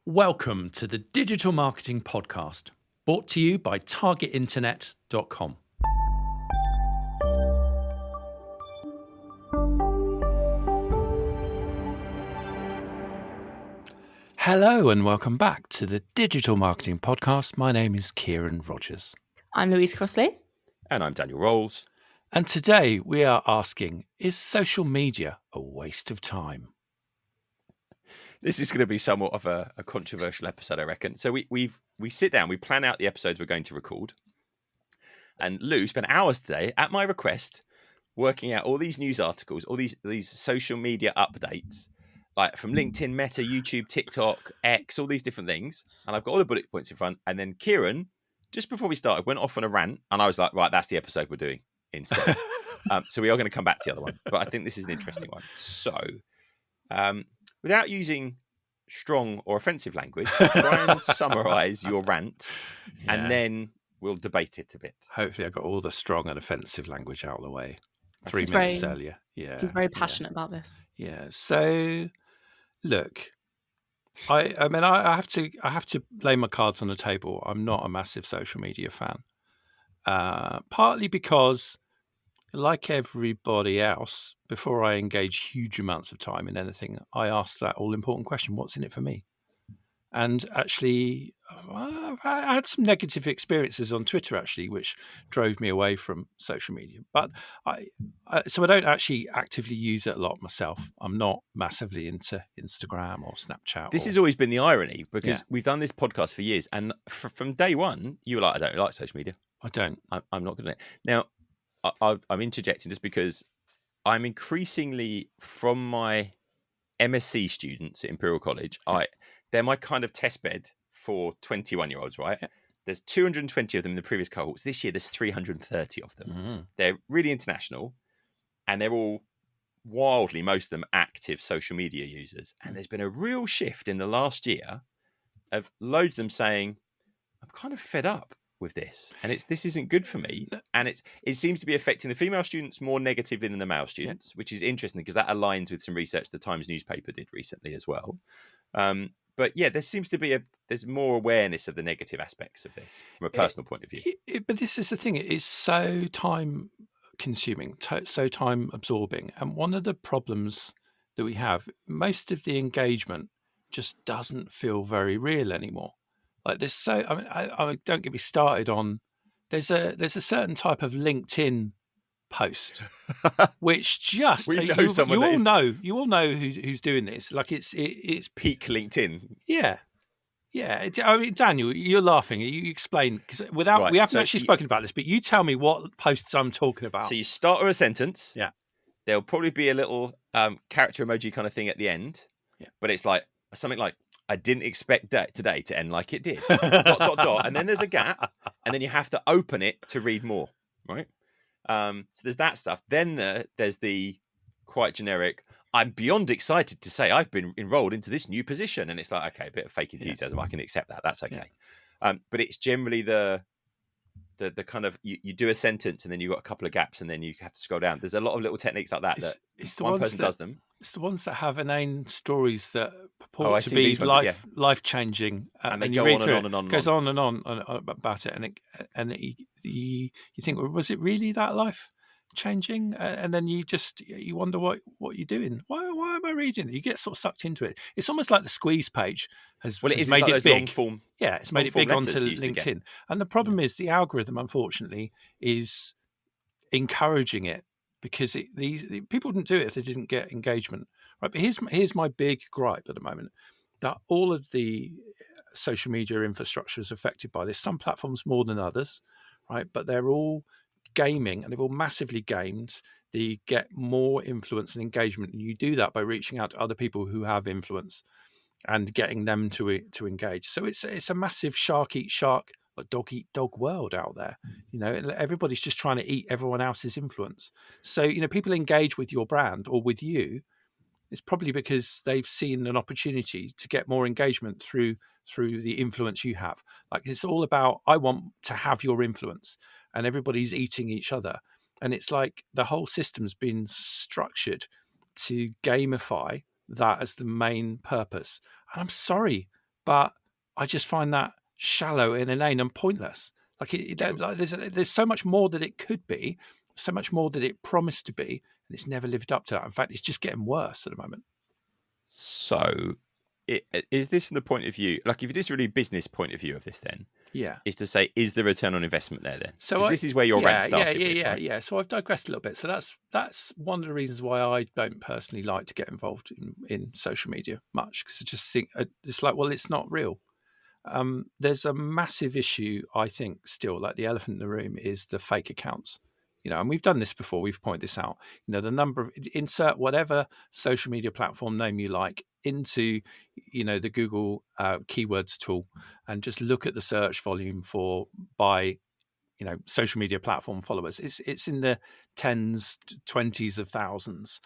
Welcome to the Digital Marketing Podcast, brought to you by targetinternet.com. Hello and welcome back to the Digital Marketing Podcast. My name is Kieran Rogers. I'm Louise Crossley. And I'm Daniel Rolls. And today we are asking, is social media a waste of time? This is going to be somewhat of a controversial episode, I reckon. So we sit down, we plan out the episodes we're going to record. And Lou spent hours today, at my request, working out all these news articles, all these social media updates, like from LinkedIn, Meta, YouTube, TikTok, X, all these different things. And I've got all the bullet points in front. And then Kieran, just before we started, went off on a rant. And I was like, right, that's the episode we're doing instead. So we are going to come back to the other one. But I think this is an interesting one. So without using strong or offensive language, try and summarize your rant, and then we'll debate it a bit. Hopefully I got all the strong and offensive language out of the way 3 minutes earlier. Yeah, he's very passionate about this. Yeah. So, look, I mean, I have to lay my cards on the table. I'm not a massive social media fan, partly because, like everybody else, before I engage huge amounts of time in anything, I ask that all-important question, what's in it for me? And actually, I had some negative experiences on Twitter, actually, which drove me away from social media. But so I don't actually actively use it a lot myself. I'm not massively into Instagram or Snapchat. This has always been the irony, because we've done this podcast for years. And from day one, you were like, I don't like social media. I don't. I'm not good at it. Now, I'm interjecting just because I'm increasingly, from my MSc students at Imperial College, they're my kind of test bed for 21-year-olds, right? Yeah. There's 220 of them in the previous cohorts. This year, there's 330 of them. Mm-hmm. They're really international, and they're all wildly, most of them, active social media users. And there's been a real shift in the last year of loads of them saying, I'm kind of fed up with this, and this isn't good for me. And it seems to be affecting the female students more negatively than the male students, which is interesting because that aligns with some research the Times newspaper did recently as well. But yeah, there seems to be there's more awareness of the negative aspects of this from a personal point of view. But this is the thing; it is so time consuming, so time absorbing, and one of the problems that we have, most of the engagement just doesn't feel very real anymore. Like there's so, I mean, I don't get me started on. There's a certain type of LinkedIn post, which just you all know who's doing this. Like it's peak LinkedIn. Yeah. I mean, Daniel, you're laughing. You explain, because we haven't actually spoken about this, but you tell me what posts I'm talking about. So you start with a sentence. Yeah. There'll probably be a little character emoji kind of thing at the end. Yeah. But it's like something like, I didn't expect today to end like it did. ... And then there's a gap, and then you have to open it to read more, right? So there's that stuff. Then there's the quite generic, I'm beyond excited to say I've been enrolled into this new position. And it's like, okay, a bit of fake enthusiasm. I can accept that. That's okay. Yeah. But it's generally the kind of, you do a sentence and then you've got a couple of gaps and then you have to scroll down. There's a lot of little techniques like that it's the one person does them. It's the ones that have inane stories that purport to be life-changing. And they go on and on and on. It goes on and on about it. And you think, well, was it really that life-changing? And then you wonder what you're doing. Why am I reading it? You get sort of sucked into it. It's almost like the squeeze page has made it big. It's made it big onto LinkedIn. And the problem is the algorithm, unfortunately, is encouraging it, because these people wouldn't do it if they didn't get engagement, right? But here's my big gripe at the moment, that all of the social media infrastructure is affected by this. Some platforms more than others, right? But they're all gaming, and they've all massively gamed. They get more influence and engagement, and you do that by reaching out to other people who have influence and getting them to engage. So it's a massive shark eat shark, or dog eat dog world out there. You know, everybody's just trying to eat everyone else's influence. So, you know, people engage with your brand or with you, it's probably because they've seen an opportunity to get more engagement through the influence you have. Like, it's all about, I want to have your influence, and everybody's eating each other. And it's like the whole system's been structured to gamify that as the main purpose. And I'm sorry, but I just find that shallow and inane and pointless. Like, there's so much more that it could be, so much more that it promised to be, and it's never lived up to that. In fact, it's just getting worse at the moment. So, is this from the point of view, like if it is really business point of view of this, then Yeah. is to say, is the return on investment there then? So 'Cause this is where your rant started. Yeah. So I've digressed a little bit. So that's one of the reasons why I don't personally like to get involved in social media much, because I just think it's like, well, it's not real. There's a massive issue, I think, still, like the elephant in the room is the fake accounts. And we've done this before. We've pointed this out. The number of insert whatever social media platform name you like into, the Google keywords tool, and just look at the search volume by social media platform followers. It's in the tens, 20s of thousands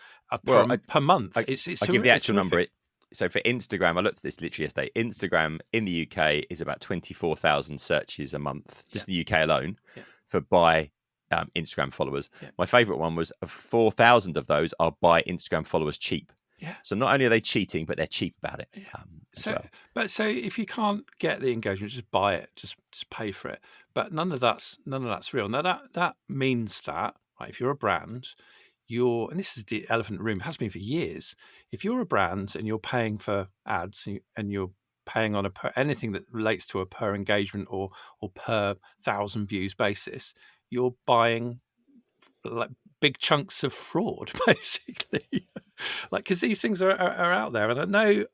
per month. I'll give the actual number. So for Instagram, I looked at this literally yesterday. Instagram in the UK is about 24,000 searches a month, just the UK alone, for buy Instagram followers. Yeah. My favourite one was 4,000 of those are buy Instagram followers cheap. Yeah. So not only are they cheating, but they're cheap about it. So if you can't get the engagement, just buy it, just pay for it. But none of that's real. Now that means that, right, if you're a brand, and this is the elephant in the room, it has been for years. If you're a brand and you're paying for ads and you're paying on anything that relates to a per engagement or per 1,000 views basis, you're buying like big chunks of fraud, basically. Like, because these things are out there, and I know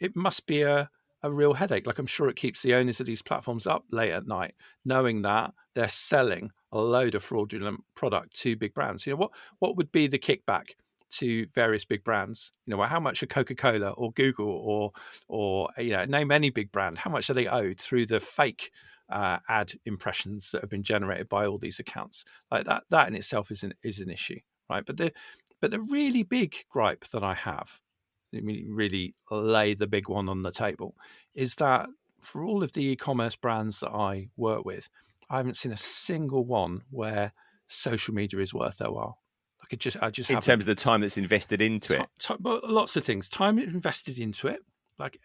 it must be a real headache. Like, I'm sure it keeps the owners of these platforms up late at night, knowing that they're selling a load of fraudulent product to big brands. What would be the kickback to various big brands? How much are Coca-Cola or Google or name any big brand, how much are they owed through the fake ad impressions that have been generated by all these accounts? Like that in itself is an issue, right? But the really big gripe that I have, really lay the big one on the table, is that for all of the e-commerce brands that I work with, I haven't seen a single one where social media is worth their while. Like, I just in terms of the time that's invested into it. But lots of things, time invested into it, like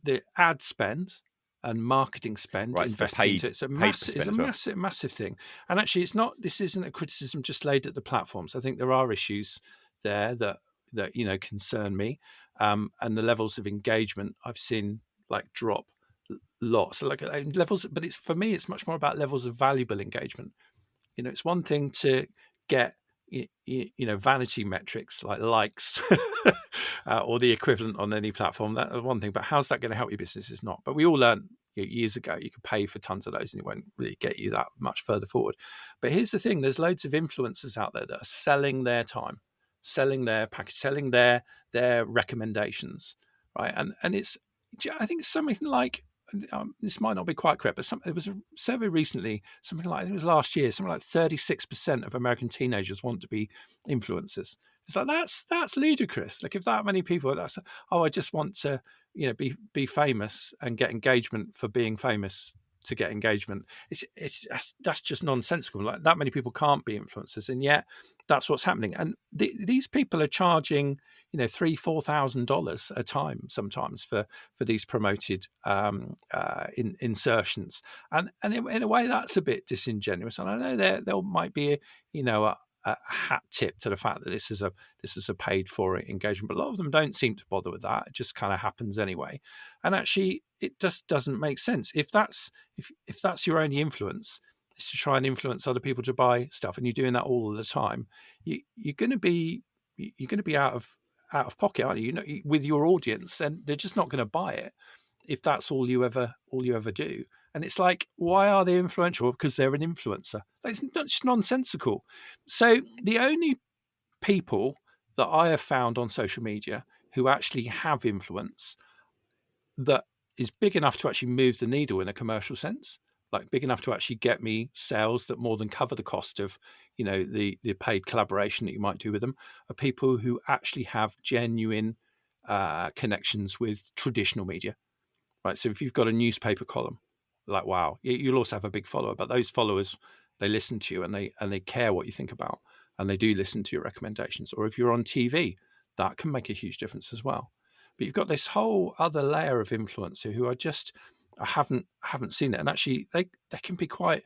the ad spend and marketing spend invested into it. It's a massive thing. And actually, this isn't a criticism just laid at the platforms. I think there are issues there that concern me, and the levels of engagement I've seen drop lots. So levels, but for me, it's much more about levels of valuable engagement. It's one thing to get vanity metrics like likes or the equivalent on any platform. That's one thing, but how's that going to help your business? It's not. But we all learned years ago you could pay for tons of those and it won't really get you that much further forward. But here's the thing: there's loads of influencers out there that are selling their time, selling their package, selling their recommendations, right? And I think it's something like, this might not be quite correct, but it was a survey recently, something like, I think it was last year, something like 36% of American teenagers want to be influencers. It's like, that's ludicrous. Like, if that many people, I just want to, be famous and get engagement for being famous to get engagement. That's just nonsensical. Like, that many people can't be influencers, and yet that's what's happening. And these people are charging, $3,000-$4,000 a time sometimes for these promoted insertions, and in a way that's a bit disingenuous. And I know there might be a hat tip to the fact that this is a paid for engagement, but a lot of them don't seem to bother with that. It just kind of happens anyway, and actually it just doesn't make sense. If that's your only influence is to try and influence other people to buy stuff, and you're doing that all the time, you're going to be out of pocket, aren't you? With your audience, then they're just not going to buy it if that's all you ever do. And it's like, why are they influential? Because they're an influencer. It's just nonsensical. So the only people that I have found on social media who actually have influence that is big enough to actually move the needle in a commercial sense, like big enough to actually get me sales that more than cover the cost of, the paid collaboration that you might do with them, are people who actually have genuine connections with traditional media, right? So if you've got a newspaper column, like, wow, you'll also have a big follower, but those followers, they listen to you and they care what you think about, and they do listen to your recommendations. Or if you're on TV, that can make a huge difference as well. But you've got this whole other layer of influencer who I haven't seen it, and actually they can be quite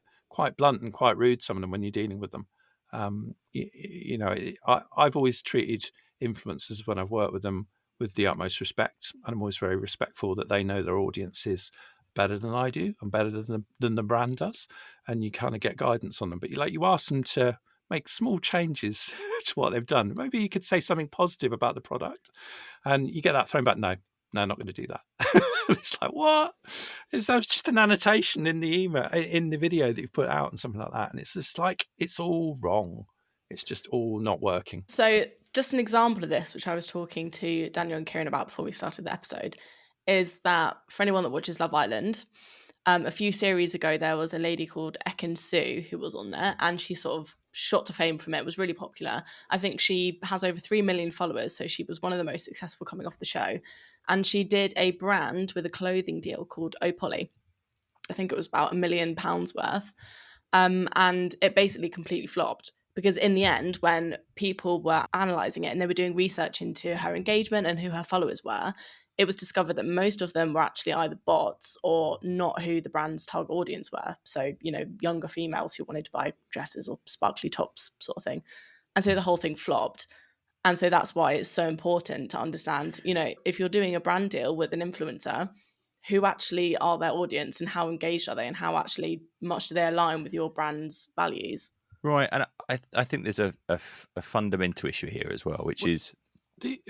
blunt and quite rude. Some of them when you're dealing with them. I've always treated influencers when I've worked with them with the utmost respect, and I'm always very respectful that they know their audience is better than I do and better than the brand does, and you kind of get guidance on them. But you ask them to make small changes to what they've done. Maybe you could say something positive about the product, and you get that thrown back. No, not going to do that. It's like, what? That was just an annotation in the email, in the video that you've put out, and something like that. And it's just like, it's all wrong. It's just all not working. So just an example of this, which I was talking to Daniel and Kieran about before we started the episode, is that for anyone that watches Love Island, a few series ago, there was a lady called Ekin Su who was on there, and she sort of shot to fame from it. It was really popular. I think she has over 3 million followers, so she was one of the most successful coming off the show. And she did a brand with a clothing deal called Opolly. I think it was about £1 million worth. And it basically completely flopped, because in the end, when people were analysing it and they were doing research into her engagement and who her followers were, it was discovered that most of them were actually either bots or not who the brand's target audience were. So, younger females who wanted to buy dresses or sparkly tops sort of thing. And so the whole thing flopped. And so that's why it's so important to understand, if you're doing a brand deal with an influencer, who actually are their audience and how engaged are they and how actually much do they align with your brand's values? Right. And I think there's a fundamental issue here as well, which is the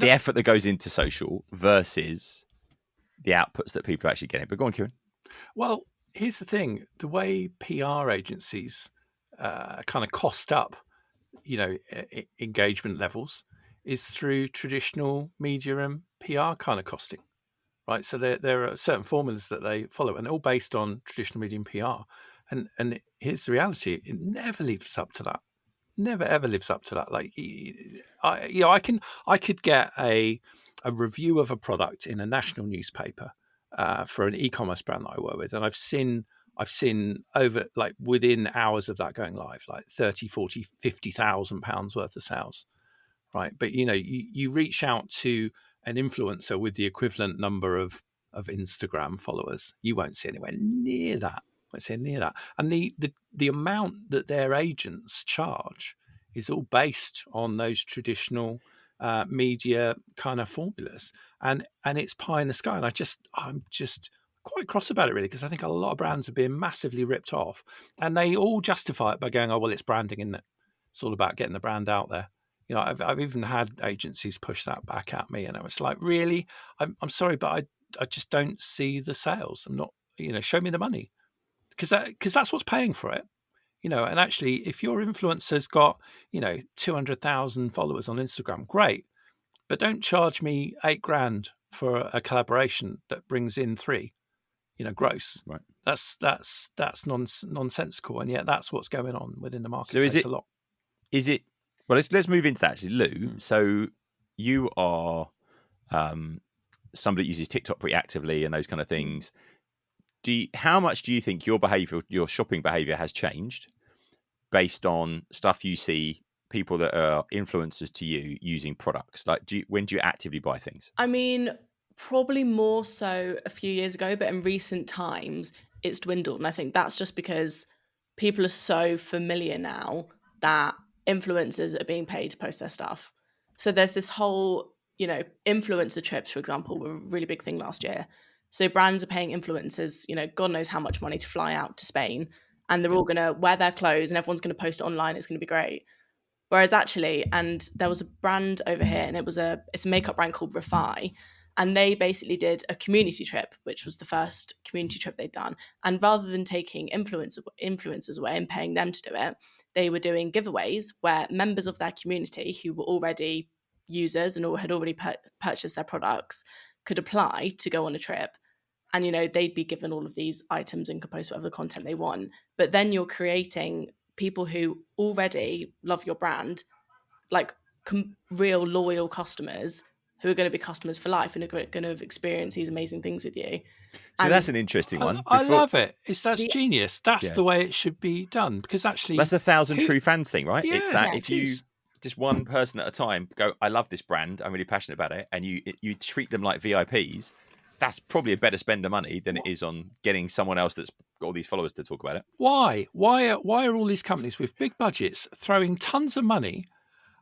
effort that goes into social versus the outputs that people are actually getting. But go on, Kieran. Well, here's the thing. The way PR agencies kind of cost up, engagement levels is through traditional media and PR kind of costing, right? So there are certain formulas that they follow, and they're all based on traditional media and PR. And here's the reality: it never lives up to that. Never ever lives up to that. Like, I could get a review of a product in a national newspaper for an e-commerce brand that I work with, and I've seen over, like, within hours of that going live, like 30, 40, 50,000 pounds worth of sales, right? But you reach out to an influencer with the equivalent number of Instagram followers, you won't see anywhere near that. And the amount that their agents charge is all based on those traditional media kind of formulas, and it's pie in the sky. And I'm just quite cross about it, really, because I think a lot of brands are being massively ripped off, and they all justify it by going, "Oh, well, it's branding, isn't it? It's all about getting the brand out there." I've even had agencies push that back at me, and I was like, "Really? I'm sorry, but I just don't see the sales. I'm not, show me the money." Because that's what's paying for it, and actually, if your influencer's got 200,000 followers on Instagram, great, but don't charge me $8,000 for a collaboration that brings in 3, gross. Right. That's nonsensical, and yet that's what's going on within the marketplace. So a lot. Is it? Well, let's move into that, actually, Lou. So you are somebody that uses TikTok pretty actively and those kind of things. How much do you think your shopping behavior has changed based on stuff you see people that are influencers to you using products? Like, when do you actively buy things? I mean, probably more so a few years ago, but in recent times it's dwindled. And I think that's just because people are so familiar now that influencers are being paid to post their stuff. So there's this whole, influencer trips, for example, were a really big thing last year. So brands are paying influencers, God knows how much money to fly out to Spain, and they're all going to wear their clothes and everyone's going to post it online. It's going to be great. Whereas actually, and there was a brand over here, and it's a makeup brand called Refi, and they basically did a community trip, which was the first community trip they'd done. And rather than taking influencers away and paying them to do it, they were doing giveaways where members of their community who were already users and had already purchased their products could apply to go on a trip. And, they'd be given all of these items and could post whatever content they want. But then you're creating people who already love your brand, like real loyal customers who are going to be customers for life and are going to have experienced these amazing things with you. So that's an interesting one. I love it. That's genius. That's the way it should be done, because actually that's a 1,000 true fans thing, right? Yeah, it's that it if you is. just one person at a time go, I love this brand, I'm really passionate about it, and you treat them like VIPs, that's probably a better spend of money than it is on getting someone else that's got all these followers to talk about it. Why are all these companies with big budgets throwing tons of money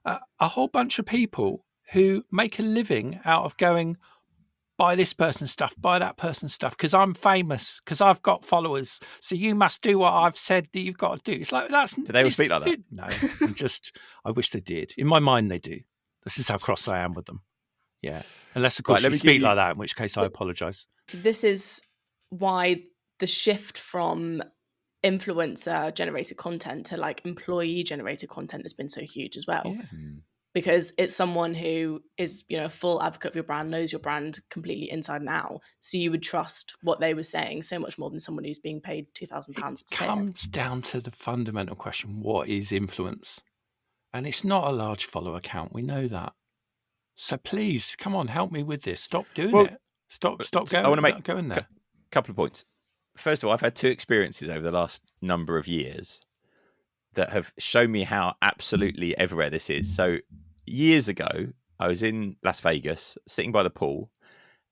at a whole bunch of people who make a living out of going, buy this person's stuff, buy that person's stuff, because I'm famous, because I've got followers, so you must do what I've said that you've got to do. It's like, that's... Do they all speak like that? No, I wish they did. In my mind, they do. This is how cross I am with them. Yeah. Unless, of course, Right, you speak like that, in which case I apologise. This is why the shift from influencer-generated content to like employee-generated content has been so huge as well. Yeah. Because it's someone who is, you know, a full advocate of your brand, knows your brand completely inside and out. So you would trust what they were saying so much more than someone who's being paid £2,000 to say it. Comes down to the fundamental question: what is influence? And it's not a large follower count. We know that. So please, come on, help me with this. Stop doing it. Stop going. I want to make going there. a couple of points. First of all, I've had two experiences over the last number of years that have shown me how absolutely everywhere this is. So years ago, I was in Las Vegas, sitting by the pool,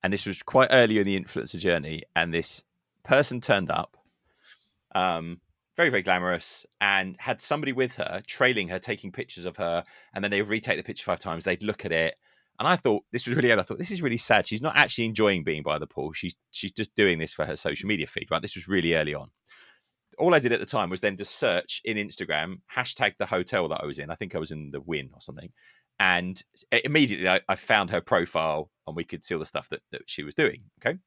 and this was quite early in the influencer journey, and this person turned up, very, very glamorous, and had somebody with her, trailing her, taking pictures of her, and then they would retake the picture 5 times, they'd look at it, and I thought, this was really odd. I thought, this is really sad. She's not actually enjoying being by the pool. She's just doing this for her social media feed, right? This was really early on. All I did at the time was then just search in Instagram, hashtag the hotel that I was in. I think I was in the Wynn or something. And immediately I found her profile and we could see all the stuff that she was doing. Okay.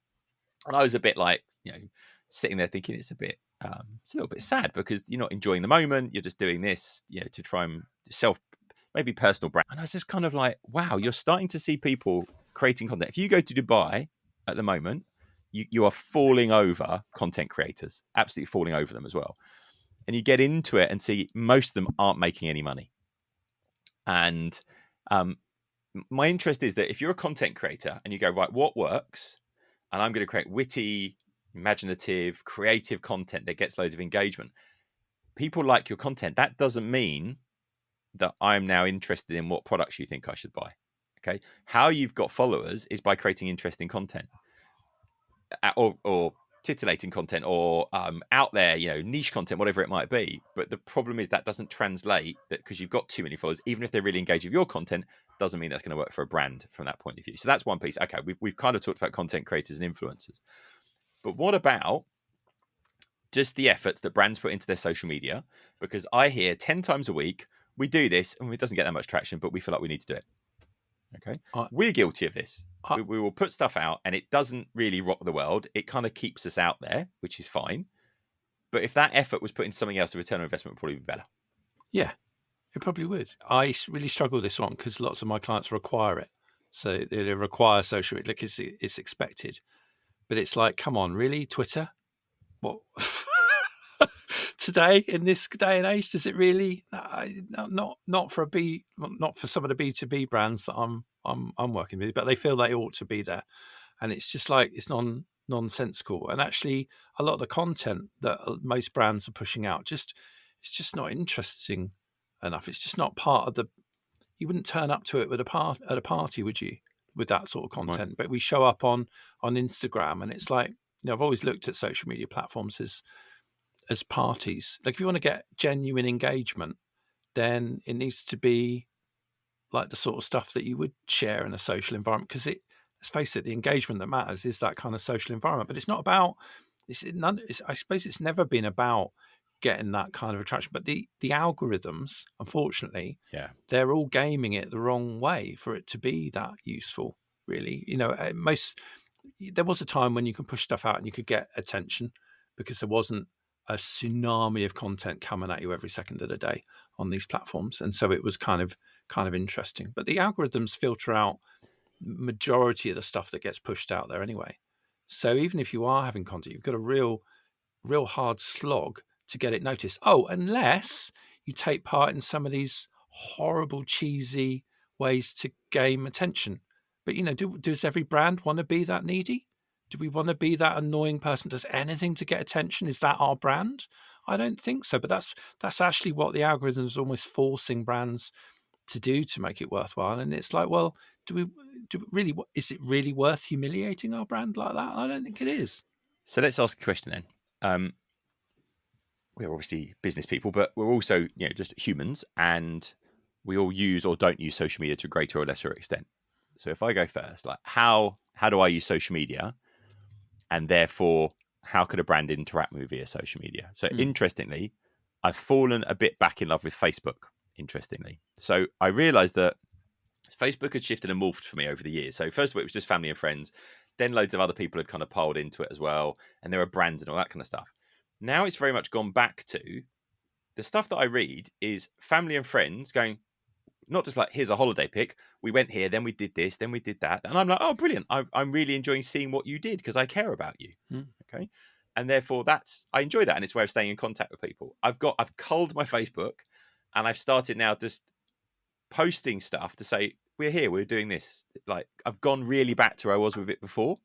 And I was a bit like, you know, sitting there thinking it's a little bit sad because you're not enjoying the moment. You're just doing this, you know, to try and maybe personal brand. And I was just kind of like, wow, you're starting to see people creating content. If you go to Dubai at the moment, you are falling over content creators, absolutely falling over them as well. And you get into it and see most of them aren't making any money. And my interest is that if you're a content creator and you go, right, what works? And I'm going to create witty, imaginative, creative content that gets loads of engagement. People like your content. That doesn't mean that I'm now interested in what products you think I should buy. Okay. How you've got followers is by creating interesting content. Or titillating content or out there, you know, niche content, whatever it might be. But the problem is that doesn't translate, that because you've got too many followers, even if they're really engaged with your content, doesn't mean that's going to work for a brand from that point of view. So that's one piece. Okay, we've kind of talked about content creators and influencers. But what about just the efforts that brands put into their social media? Because I hear 10 times a week, we do this and it doesn't get that much traction, but we feel like we need to do it. Okay, we're guilty of this. We will put stuff out and it doesn't really rock the world. It kind of keeps us out there, which is fine. But if that effort was put into something else, the return on investment would probably be better. Yeah, it probably would. I really struggle with this one because lots of my clients require it. So they require social media. Like it's expected. But it's like, come on, really? Twitter? What? Today, in this day and age, does it really? Not for some of the B2B brands that I'm working with, but they feel they ought to be there, and it's just like it's nonsensical. And actually, a lot of the content that most brands are pushing out it's just not interesting enough. It's just not part of the. You wouldn't turn up to it at a party, would you? With that sort of content, right. But we show up on Instagram, and it's like, you know, I've always looked at social media platforms as parties. Like if you want to get genuine engagement, then it needs to be like the sort of stuff that you would share in a social environment, because let's face it, the engagement that matters is that kind of social environment. But it's not about I suppose it's never been about getting that kind of attraction, but the algorithms, unfortunately, they're all gaming it the wrong way for it to be that useful, really. You know, there was a time when you could push stuff out and you could get attention because there wasn't a tsunami of content coming at you every second of the day on these platforms. And so it was kind of interesting. But the algorithms filter out majority of the stuff that gets pushed out there anyway. So even if you are having content, you've got a real hard slog to get it noticed. Oh, unless you take part in some of these horrible, cheesy ways to gain attention. But, you know, does every brand want to be that needy? Do we want to be that annoying person? Does anything to get attention? Is that our brand? I don't think so. But that's actually what the algorithm is almost forcing brands to do to make it worthwhile. And it's like, well, is it really worth humiliating our brand like that? I don't think it is. So let's ask a question then. We're obviously business people, but we're also, just humans, and we all use or don't use social media to a greater or lesser extent. So if I go first, like how do I use social media, and therefore how could a brand interact with me via social media? So interestingly, I've fallen a bit back in love with Facebook. Interestingly, so I realized that Facebook had shifted and morphed for me over the years. So first of all, it was just family and friends. Then loads of other people had kind of piled into it as well, and there are brands and all that kind of stuff. Now it's very much gone back to the stuff that I read is family and friends going, not just like, here's a holiday pic. We went here, then we did this, then we did that. And I'm like, oh, brilliant. I'm really enjoying seeing what you did because I care about you. Okay. And therefore I enjoy that. And it's a way of staying in contact with people. I've culled my Facebook, and I've started now just posting stuff to say, we're here, we're doing this. Like, I've gone really back to where I was with it before,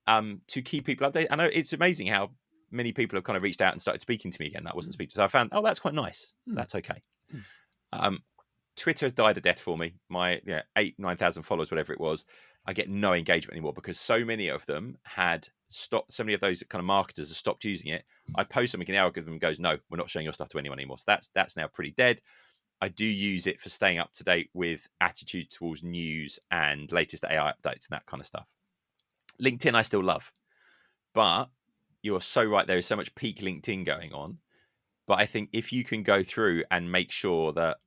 to keep people updated. I know it's amazing how many people have kind of reached out and started speaking to me again that I wasn't speaking to. So I found, that's quite nice. That's okay. Twitter has died a death for me. My 8,000-9,000 followers, whatever it was, I get no engagement anymore because so many of them had stopped. So many of those kind of marketers have stopped using it. I post something, and the algorithm goes, no, we're not showing your stuff to anyone anymore. So that's now pretty dead. I do use it for staying up to date with attitude towards news and latest AI updates and that kind of stuff. LinkedIn I still love, but you're so right. There is so much peak LinkedIn going on. But I think if you can go through and make sure that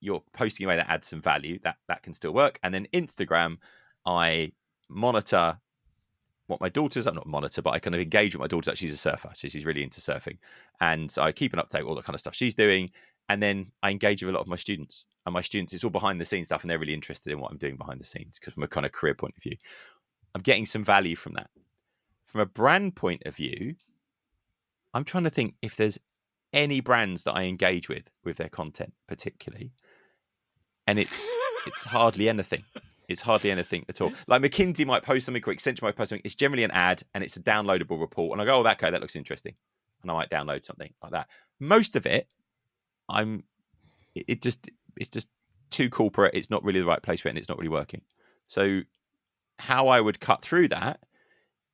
you're posting a way that adds some value, that can still work. And then Instagram, I monitor what my daughter's, I'm not monitor, but I kind of engage with my daughter. She's a surfer, so she's really into surfing. And so I keep an update with all the kind of stuff she's doing. And then I engage with a lot of my students. And my students, it's all behind the scenes stuff, and they're really interested in what I'm doing behind the scenes because from a kind of career point of view, I'm getting some value from that. From a brand point of view, I'm trying to think if there's any brands that I engage with their content particularly. And it's hardly anything. It's hardly anything at all. Like McKinsey might post something, or Accenture might post something. It's generally an ad, and it's a downloadable report. And I go, oh, okay, that looks interesting. And I might download something like that. Most of it, it's just too corporate. It's not really the right place for it, and it's not really working. So how I would cut through that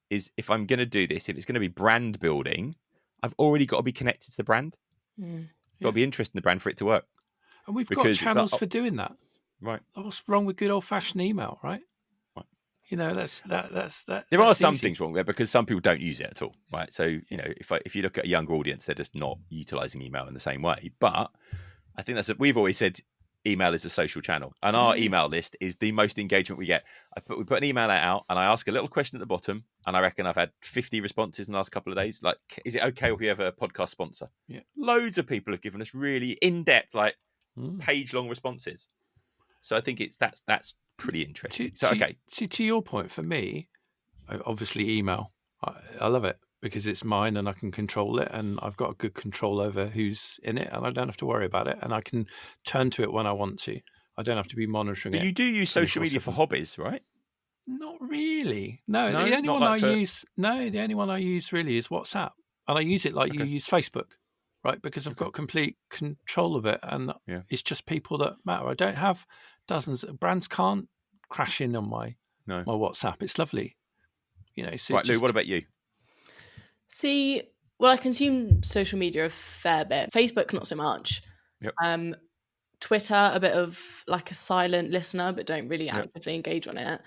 is, if I'm going to do this, if it's going to be brand building, I've already got to be connected to the brand. Got to be interested in the brand for it to work. And we've got channels for doing that. Right. What's wrong with good old fashioned email, right? That's there are some things wrong there because some people don't use it at all, right? So if you look at a younger audience, they're just not utilizing email in the same way. But I think we've always said email is a social channel, and our email list is the most engagement we get. We put an email out, and I ask a little question at the bottom, and I reckon I've had 50 responses in the last couple of days. Like, is it okay if we have a podcast sponsor? Yeah. Loads of people have given us really in-depth, like page-long responses. So I think that's pretty interesting. To your point, for me, obviously email. I love it because it's mine and I can control it, and I've got a good control over who's in it, and I don't have to worry about it, and I can turn to it when I want to. I don't have to be monitoring it. But you do use social media for hobbies, right? Not really. No, the only one I use really is WhatsApp, and I use it like you use Facebook, right? Because I've got complete control of it, and it's just people that matter. I don't have dozens of brands. Can't crash in on my WhatsApp. It's lovely, So right, Lou, what about you? See, well, I consume social media a fair bit. Facebook, not so much. Yep. Twitter, a bit of like a silent listener, but don't really actively engage on it.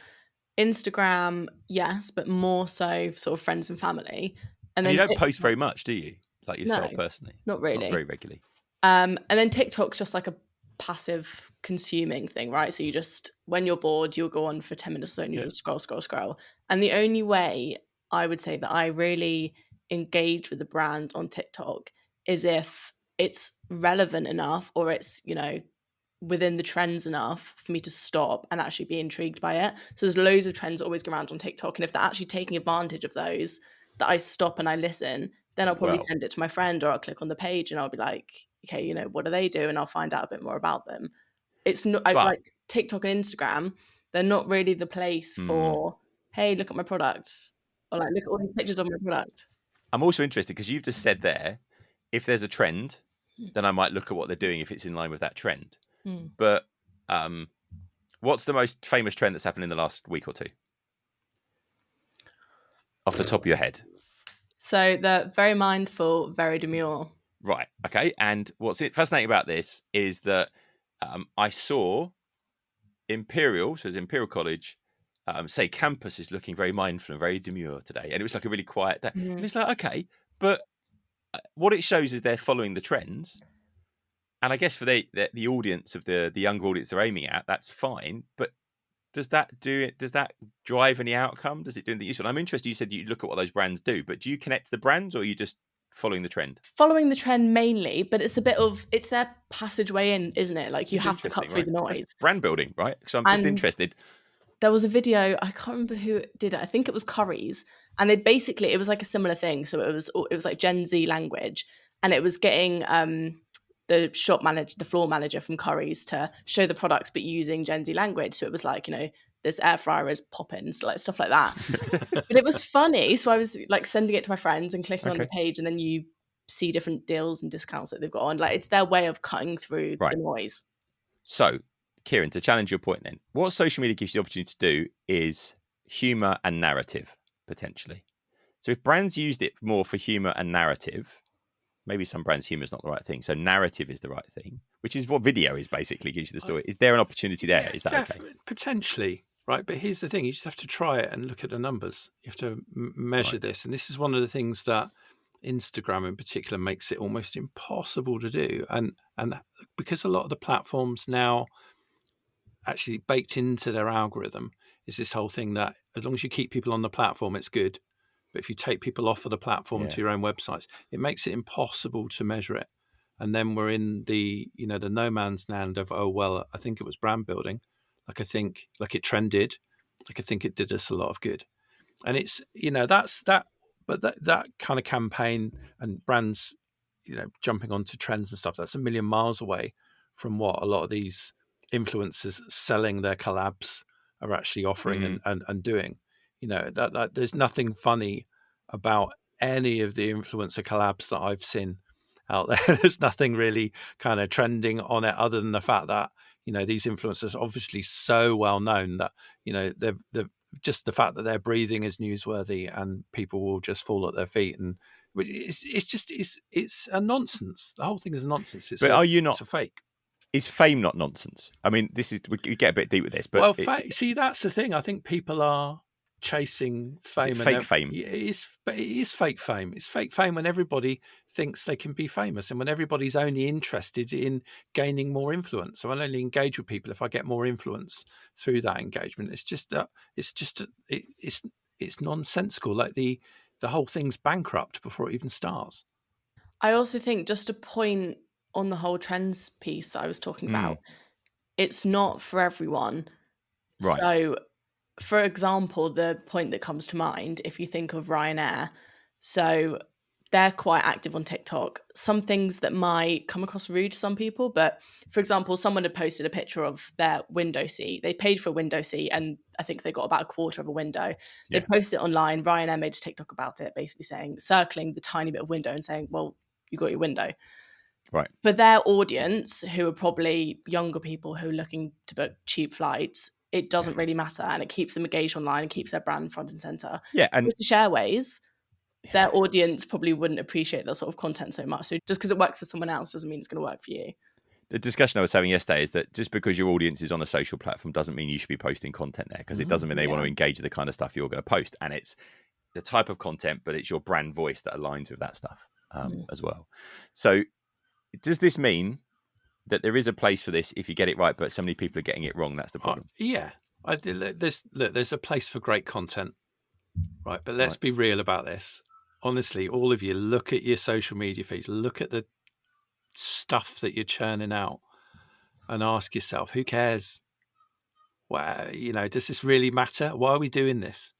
Instagram, yes, but more so sort of friends and family. And then you don't post very much, do you? Like yourself personally? Not really. Not very regularly. And then TikTok's just like a passive consuming thing, right? So you just, when you're bored, you'll go on for 10 minutes or so and you just scroll. And the only way I would say that I really engage with the brand on TikTok is if it's relevant enough, or it's, within the trends enough for me to stop and actually be intrigued by it. So there's loads of trends that always go around on TikTok, and if they're actually taking advantage of those, that I stop and I listen, then I'll probably send it to my friend, or I'll click on the page and I'll be like, okay, what do they do? And I'll find out a bit more about them. It's not like TikTok and Instagram, they're not really the place for, hey, look at my product, or like, look at all these pictures of my product. I'm also interested because you've just said there, if there's a trend, then I might look at what they're doing if it's in line with that trend. But What's the most famous trend that's happened in the last week or two? Off the top of your head. So they're very mindful, very demure. Right. Okay. And what's fascinating about this is that I saw Imperial, so it's Imperial College, say campus is looking very mindful and very demure today. And it was like a really quiet day. And it's like, okay, but what it shows is they're following the trends. And I guess for the audience of the younger audience they're aiming at, that's fine. But does that drive any outcome? Does it do anything useful? I'm interested. You said you look at what those brands do, but do you connect to the brands, or are you just following the trend? Following the trend mainly, but it's their passageway in, isn't it? Like you have to cut through the noise. That's brand building, right? So I'm just interested. There was a video, I can't remember who did it. I think it was Currys, and it was like a similar thing. So it was like Gen Z language, and it was getting the shop manager, the floor manager from Currys to show the products, but using Gen Z language. So it was like, this air fryer is popping, so like stuff like that. But it was funny. So I was like sending it to my friends and clicking on the page, and then you see different deals and discounts that they've got on. Like it's their way of cutting through the noise. So, Kieran, to challenge your point then, what social media gives you the opportunity to do is humor and narrative, potentially. So if brands used it more for humor and narrative, maybe some brands' humor is not the right thing. So narrative is the right thing, which is what video is basically, gives you the story. Is there an opportunity there? Yeah, is that okay? Potentially, right? But here's the thing. You just have to try it and look at the numbers. You have to measure this. And this is one of the things that Instagram in particular makes it almost impossible to do. And because a lot of the platforms now actually baked into their algorithm is this whole thing that as long as you keep people on the platform, it's good. But if you take people off of the platform to your own websites, it makes it impossible to measure it. And then we're in the the no man's land of, oh, well, I think it was brand building. Like it trended. Like I think it did us a lot of good. And it's, that's that. But that kind of campaign and brands, jumping onto trends and stuff, that's a million miles away from what a lot of these influencers selling their collabs are actually offering and doing. That there's nothing funny about any of the influencer collabs that I've seen out there. There's nothing really kind of trending on it other than the fact that, these influencers are obviously so well known that, they're just the fact that they're breathing is newsworthy and people will just fall at their feet. And it's a nonsense. The whole thing is nonsense. It's a fake. Is fame not nonsense? I mean, we get a bit deep with this, but see, that's the thing. I think people are chasing fame. Is it fake fame? It is fake fame. It's fake fame when everybody thinks they can be famous and when everybody's only interested in gaining more influence. So I'll only engage with people if I get more influence through that engagement. It's nonsensical. Like the whole thing's bankrupt before it even starts. I also think, just a point on the whole trends piece that I was talking about, it's not for everyone. Right. So, for example, the point that comes to mind, if you think of Ryanair, so they're quite active on TikTok. Some things that might come across rude to some people, but for example, someone had posted a picture of their window seat. They paid for a window seat and I think they got about a quarter of a window. They posted it online. Ryanair made a TikTok about it, basically circling the tiny bit of window and saying, well, you got your window. Right. For their audience, who are probably younger people who are looking to book cheap flights, it doesn't really matter, and it keeps them engaged online and keeps their brand front and center. Yeah, and British Airways, their audience probably wouldn't appreciate that sort of content so much. So just because it works for someone else doesn't mean it's going to work for you. The discussion I was having yesterday is that just because your audience is on a social platform doesn't mean you should be posting content there, because it doesn't mean they want to engage with the kind of stuff you're going to post. And it's the type of content, but it's your brand voice that aligns with that stuff as well. So does this mean that there is a place for this if you get it right, but so many people are getting it wrong? That's the problem. There's a place for great content, right? But let's be real about this. Honestly, all of you, look at your social media feeds, look at the stuff that you're churning out, and ask yourself, who cares? Well, does this really matter? Why are we doing this?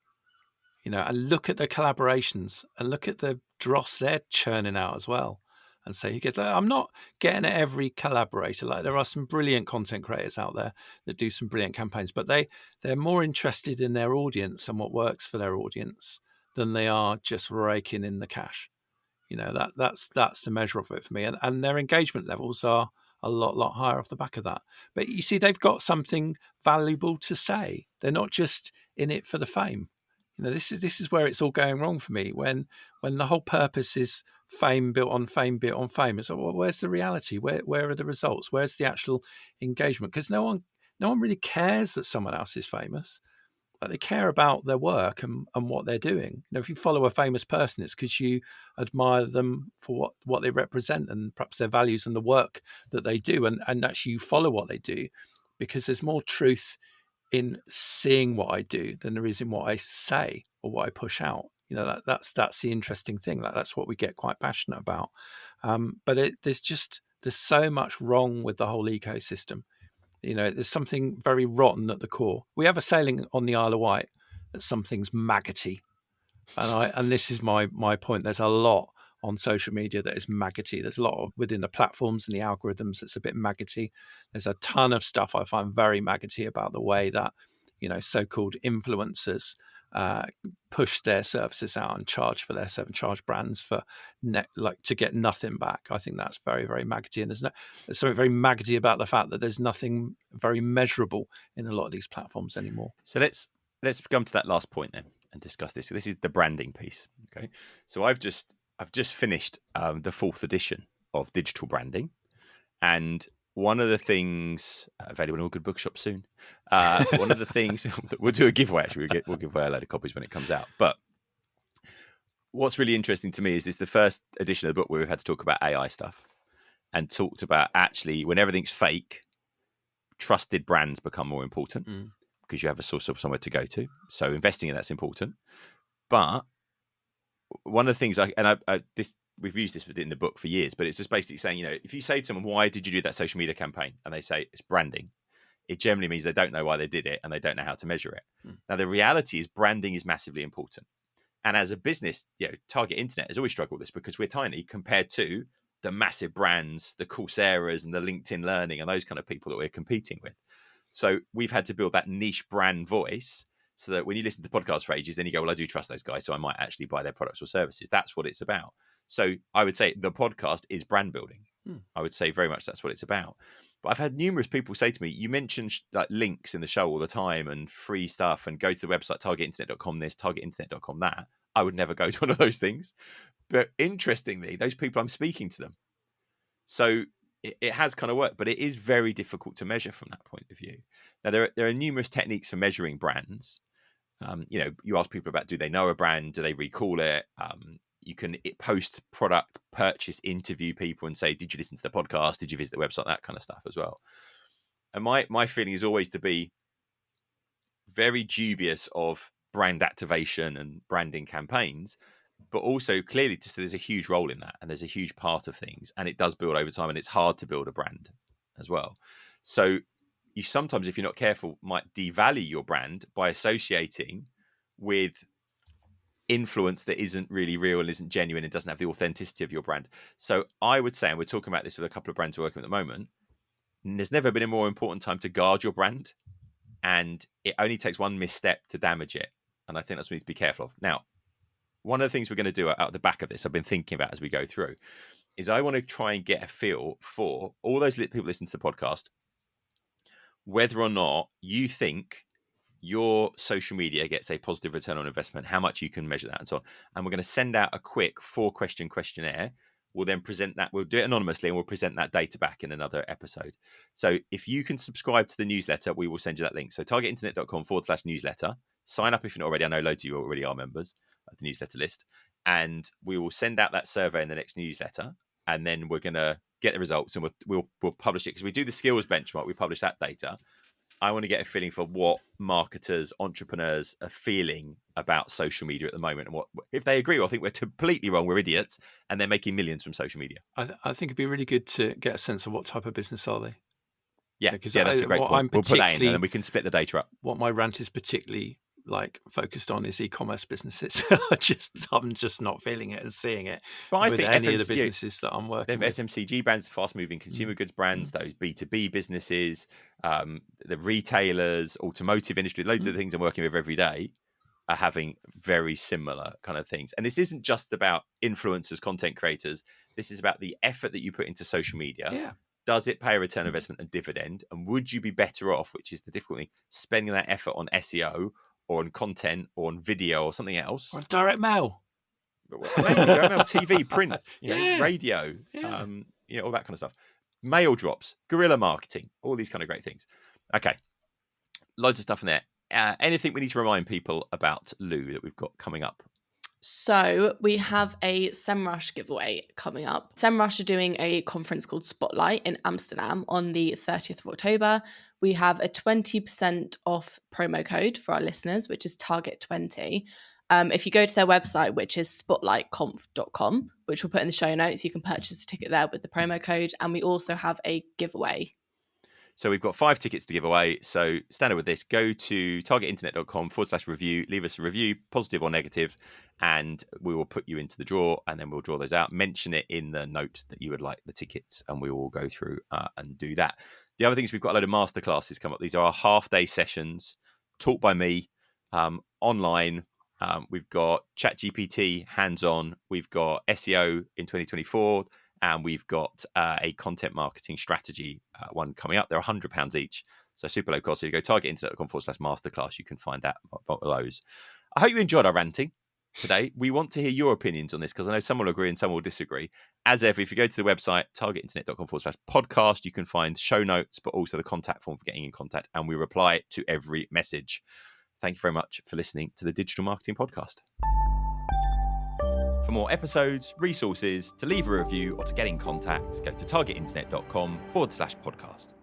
And look at the collaborations and look at the dross they're churning out as well. And say, who cares? Like, I'm not getting at every collaborator. Like, there are some brilliant content creators out there that do some brilliant campaigns, but they're more interested in their audience and what works for their audience than they are just raking in the cash. That's the measure of it for me. And their engagement levels are a lot higher off the back of that. But you see, they've got something valuable to say. They're not just in it for the fame. This is where it's all going wrong for me. When the whole purpose is fame built on fame, built on fame. So, well, where's the reality? Where are the results? Where's the actual engagement? Because no one really cares that someone else is famous. Like, they care about their work and what they're doing. If you follow a famous person, it's because you admire them for what they represent and perhaps their values and the work that they do, and actually you follow what they do because there's more truth in seeing what I do than there is in what I say or what I push out. That's the interesting thing. That's what we get quite passionate about. But there's so much wrong with the whole ecosystem. There's something very rotten at the core. We have a saying on the Isle of Wight that something's maggoty, and this is my point. There's a lot on social media that is maggoty. There's a lot within the platforms and the algorithms that's a bit maggoty. There's a ton of stuff I find very maggoty about the way that so-called influencers push their services out and charge for their service, charge brands for to get nothing back. I think that's very, very maggoty, and there's something very maggoty about the fact that there's nothing very measurable in a lot of these platforms anymore. So let's come to that last point then and discuss this. So this is the branding piece. Okay, so I've just finished the 4th edition of Digital Branding, and one of the things available in all good bookshops soon. One of the things we'll do a giveaway. Actually, we'll give away a load of copies when it comes out. But what's really interesting to me is the first edition of the book where we've had to talk about AI stuff and talked about actually when everything's fake, trusted brands become more important because you have a source of somewhere to go to. So investing in that's important. But one of the things we've used this in the book for years, but it's just basically saying, if you say to someone, why did you do that social media campaign? And they say it's branding. It generally means they don't know why they did it and they don't know how to measure it. Now, the reality is branding is massively important. And as a business, Target Internet has always struggled with this because we're tiny compared to the massive brands, the Coursera's and the LinkedIn Learning and those kind of people that we're competing with. So we've had to build that niche brand voice so that when you listen to podcasts for ages, then you go, well, I do trust those guys, so I might actually buy their products or services. That's what it's about. So I would say the podcast is brand building. I would say very much that's what it's about. But I've had numerous people say to me, you mentioned links in the show all the time and free stuff and go to the website, targetinternet.com this, targetinternet.com that. I would never go to one of those things. But interestingly, those people, I'm speaking to them. So it has kind of worked, but it is very difficult to measure from that point of view. Now, there are numerous techniques for measuring brands. You ask people about, do they know a brand? Do they recall it? You can post product purchase, interview people and say, did you listen to the podcast? Did you visit the website? That kind of stuff as well. And my feeling is always to be very dubious of brand activation and branding campaigns, but also clearly to say there's a huge role in that and there's a huge part of things and it does build over time and it's hard to build a brand as well. So you sometimes, if you're not careful, might devalue your brand by associating with influence that isn't really real and isn't genuine and doesn't have the authenticity of your brand. So I would say, and we're talking about this with a couple of brands we're working with at the moment, there's never been a more important time to guard your brand, and it only takes one misstep to damage it. And I think that's what we need to be careful of. Now, one of the things we're going to do out the back of this, I've been thinking about as we go through, is I want to try and get a feel for all those people listening to the podcast, whether or not you think your social media gets a positive return on investment, how much you can measure that and so on. And we're going to send out a quick 4-question questionnaire. We'll then present that. We'll do it anonymously and we'll present that data back in another episode. So if you can subscribe to the newsletter, we will send you that link. So targetinternet.com/newsletter. Sign up if you're not already. I know loads of you already are members of the newsletter list. And we will send out that survey in the next newsletter. And then we're going to get the results and we'll publish it because we do the skills benchmark. We publish that data. I want to get a feeling for what marketers, entrepreneurs are feeling about social media at the moment, and what if they agree or think we're completely wrong, we're idiots, and they're making millions from social media. I think it'd be really good to get a sense of what type of business are they. Yeah, that's a great point. We'll put that in, and then we can split the data up. What my rant is particularly focused on is e-commerce businesses. I'm just not feeling it and seeing it. But I think any of the businesses that I'm working with, FMCG brands, fast-moving consumer goods brands, those B2B businesses, the retailers, automotive industry, loads of the things I'm working with every day are having very similar kind of things. And this isn't just about influencers, content creators. This is about the effort that you put into social media. Yeah. does it pay a return on investment and dividend? And would you be better off, which is the difficulty, spending that effort on SEO or on content or on video or something else? Or direct mail. Maybe direct mail, TV, print, Yeah. radio, Yeah. all that kind of stuff. Mail drops, guerrilla marketing, all these kind of great things. Okay, loads of stuff in there. Anything we need to remind people about, Lou, that we've got coming up? So we have a SEMrush giveaway coming up. SEMrush are doing a conference called Spotlight in Amsterdam on the 30th of October. We have a 20% off promo code for our listeners, which is Target20. If you go to their website, which is spotlightconf.com, which we'll put in the show notes, you can purchase a ticket there with the promo code. And we also have a giveaway. So we've got 5 tickets to give away. So standard with this, go to targetinternet.com/review, leave us a review, positive or negative, and we will put you into the draw, and then we'll draw those out. Mention it in the note that you would like the tickets, and we will go through and do that. The other thing is we've got a load of masterclasses come up. These are our half-day sessions taught by me online. We've got ChatGPT hands-on. We've got SEO in 2024. And we've got a content marketing strategy one coming up. They're £100 each, so super low cost. So you go targetinternet.com/masterclass. You can find out about those. I hope you enjoyed our ranting today. We want to hear your opinions on this because I know some will agree and some will disagree. As ever, if you go to the website, targetinternet.com/podcast, you can find show notes, but also the contact form for getting in contact. And we reply to every message. Thank you very much for listening to the Digital Marketing Podcast. For more episodes, resources, to leave a review, or to get in contact, go to targetinternet.com/podcast.